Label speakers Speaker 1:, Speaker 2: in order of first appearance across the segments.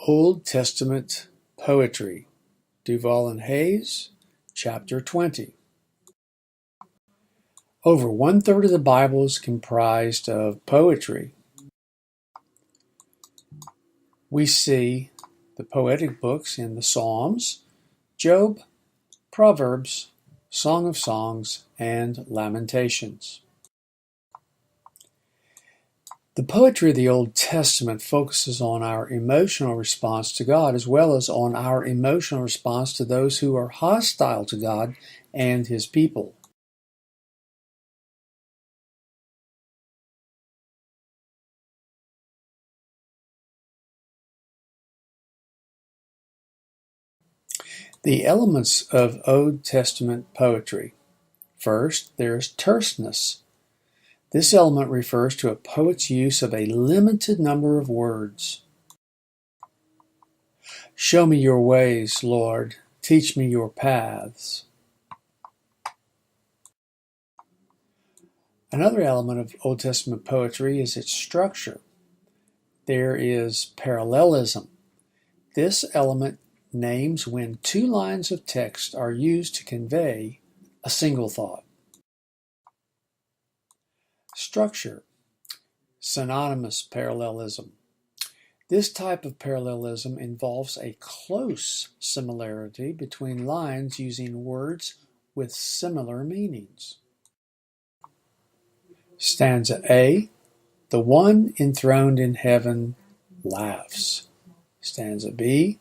Speaker 1: Old Testament Poetry, Duval and Hayes, Chapter 20. Over one-third of the Bible is comprised of poetry. We see the poetic books in the Psalms, Job, Proverbs, Song of Songs, and Lamentations. The poetry of the Old Testament focuses on our emotional response to God as well as on our emotional response to those who are hostile to God and His people. The elements of Old Testament poetry. First, there's terseness. This element refers to a poet's use of a limited number of words. Show me your ways, Lord. Teach me your paths. Another element of Old Testament poetry is its structure. There is parallelism. This element names when two lines of text are used to convey a single thought. Structure. Synonymous parallelism. This type of parallelism involves a close similarity between lines using words with similar meanings. Stanza A. The one enthroned in heaven laughs. Stanza B.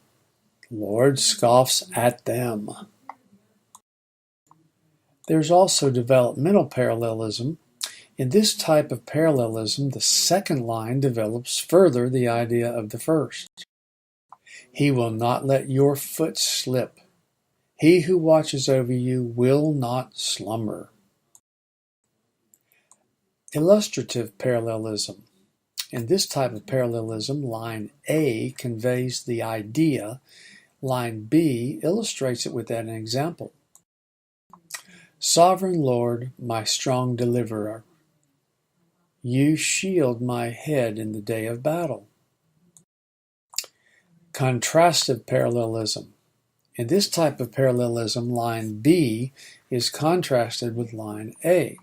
Speaker 1: The Lord scoffs at them. There's also developmental parallelism. In this type of parallelism, the second line develops further the idea of the first. He will not let your foot slip. He who watches over you will not slumber. Illustrative parallelism. In this type of parallelism, line A conveys the idea. Line B illustrates it with an example. Sovereign Lord, my strong deliverer, you shield my head in the day of battle. Contrastive parallelism. In this type of parallelism, line B is contrasted with line A.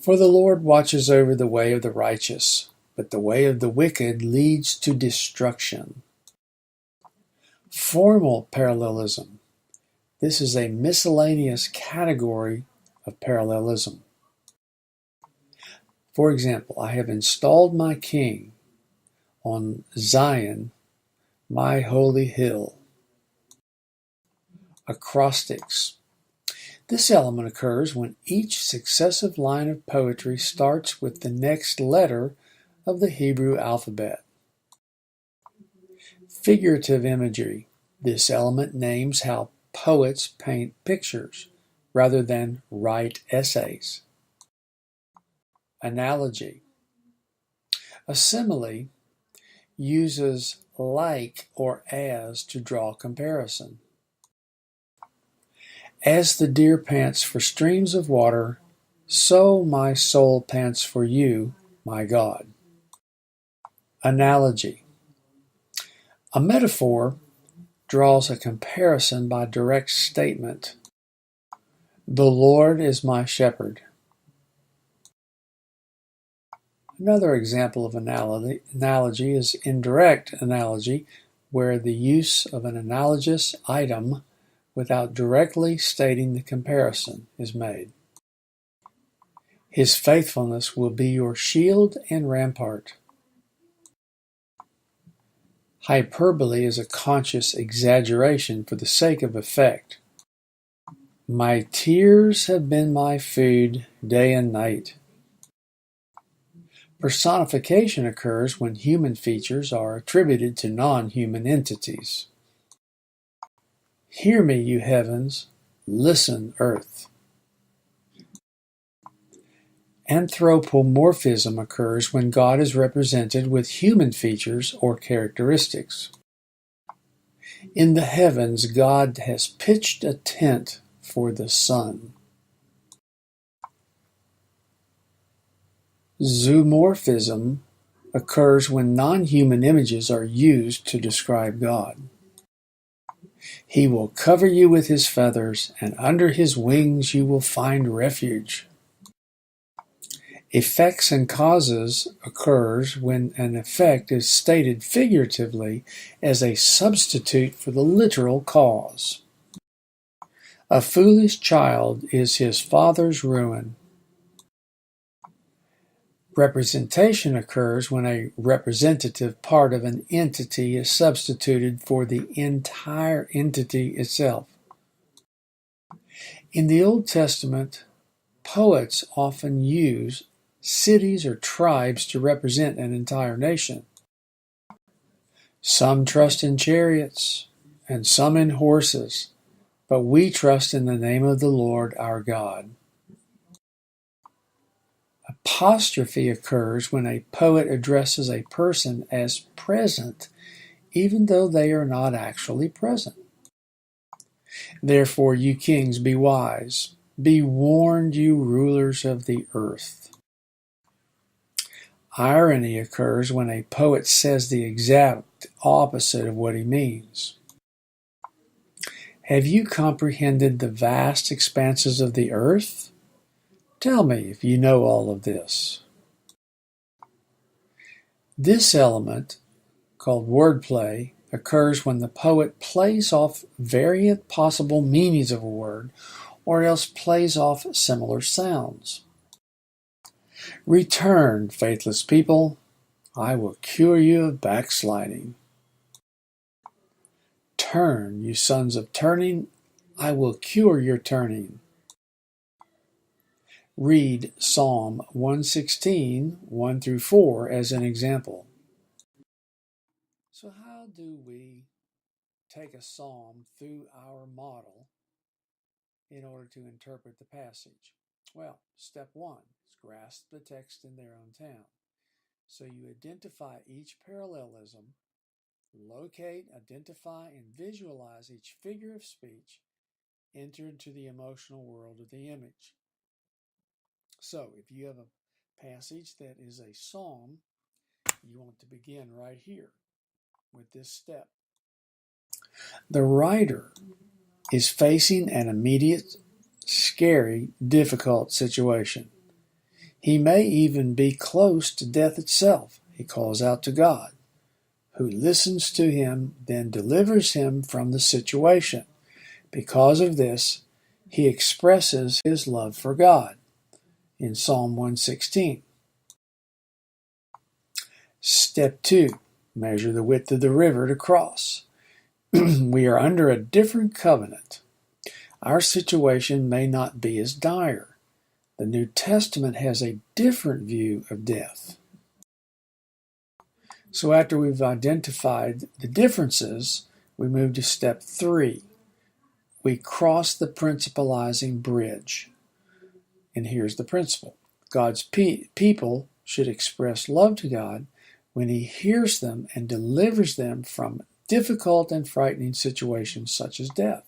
Speaker 1: For the Lord watches over the way of the righteous, but the way of the wicked leads to destruction. Formal parallelism. This is a miscellaneous category of parallelism. For example, I have installed my king on Zion, my holy hill. Acrostics. This element occurs when each successive line of poetry starts with the next letter of the Hebrew alphabet. Figurative imagery. This element names how poets paint pictures rather than write essays. Analogy. A simile uses like or as to draw comparison. As the deer pants for streams of water, so my soul pants for you, my God. Analogy. A metaphor draws a comparison by direct statement. The Lord is my shepherd. Another example of analogy is indirect analogy, where the use of an analogous item without directly stating the comparison is made. His faithfulness will be your shield and rampart. Hyperbole is a conscious exaggeration for the sake of effect. My tears have been my food day and night. Personification occurs when human features are attributed to non-human entities. Hear me, you heavens, listen, earth. Anthropomorphism occurs when God is represented with human features or characteristics. In the heavens, God has pitched a tent for the sun. Zoomorphism occurs when non-human images are used to describe God. He will cover you with his feathers, and under his wings you will find refuge. Effects and causes occurs when an effect is stated figuratively as a substitute for the literal cause. A foolish child is his father's ruin. Representation occurs when a representative part of an entity is substituted for the entire entity itself. In the Old Testament, poets often use cities or tribes to represent an entire nation. Some trust in chariots and some in horses, but we trust in the name of the Lord our God. Apostrophe occurs when a poet addresses a person as present, even though they are not actually present. Therefore, you kings, be wise. Be warned, you rulers of the earth. Irony occurs when a poet says the exact opposite of what he means. Have you comprehended the vast expanses of the earth? Tell me if you know all of this. This element, called wordplay, occurs when the poet plays off variant possible meanings of a word, or else plays off similar sounds. Return, faithless people, I will cure you of backsliding. Turn, you sons of turning, I will cure your turning. Read Psalm 116, 1 through 4 as an example. So how do we take a psalm through our model in order to interpret the passage? Well, step 1 is grasp the text in their own town. So you identify each parallelism, locate, identify, and visualize each figure of speech, enter into the emotional world of the image. So if you have a passage that is a psalm, you want to begin right here with this step. The writer is facing an immediate, scary, difficult situation. He may even be close to death itself. He calls out to God, who listens to him, then delivers him from the situation. Because of this, he expresses his love for God in Psalm 116. Step 2, measure the width of the river to cross. We are under a different covenant. Our situation may not be as dire. The New Testament has a different view of death. So after we've identified the differences, we move to step 3. We cross the principalizing bridge. And here's the principle. God's people should express love to God when he hears them and delivers them from difficult and frightening situations such as death.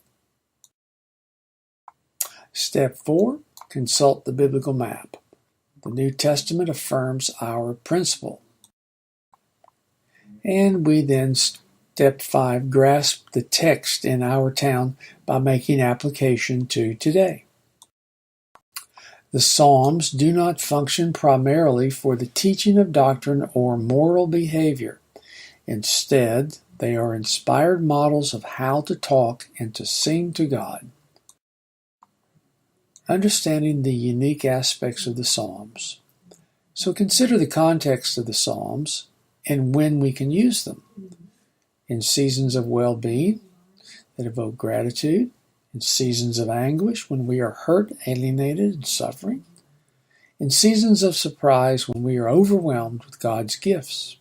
Speaker 1: Step 4, consult the biblical map. The New Testament affirms our principle. And we then, step 5, grasp the text in our town by making application to today. The Psalms do not function primarily for the teaching of doctrine or moral behavior. Instead, they are inspired models of how to talk and to sing to God. Understanding the unique aspects of the Psalms. So consider the context of the Psalms and when we can use them. In seasons of well-being that evoke gratitude, in seasons of anguish when we are hurt, alienated, and suffering, in seasons of surprise when we are overwhelmed with God's gifts.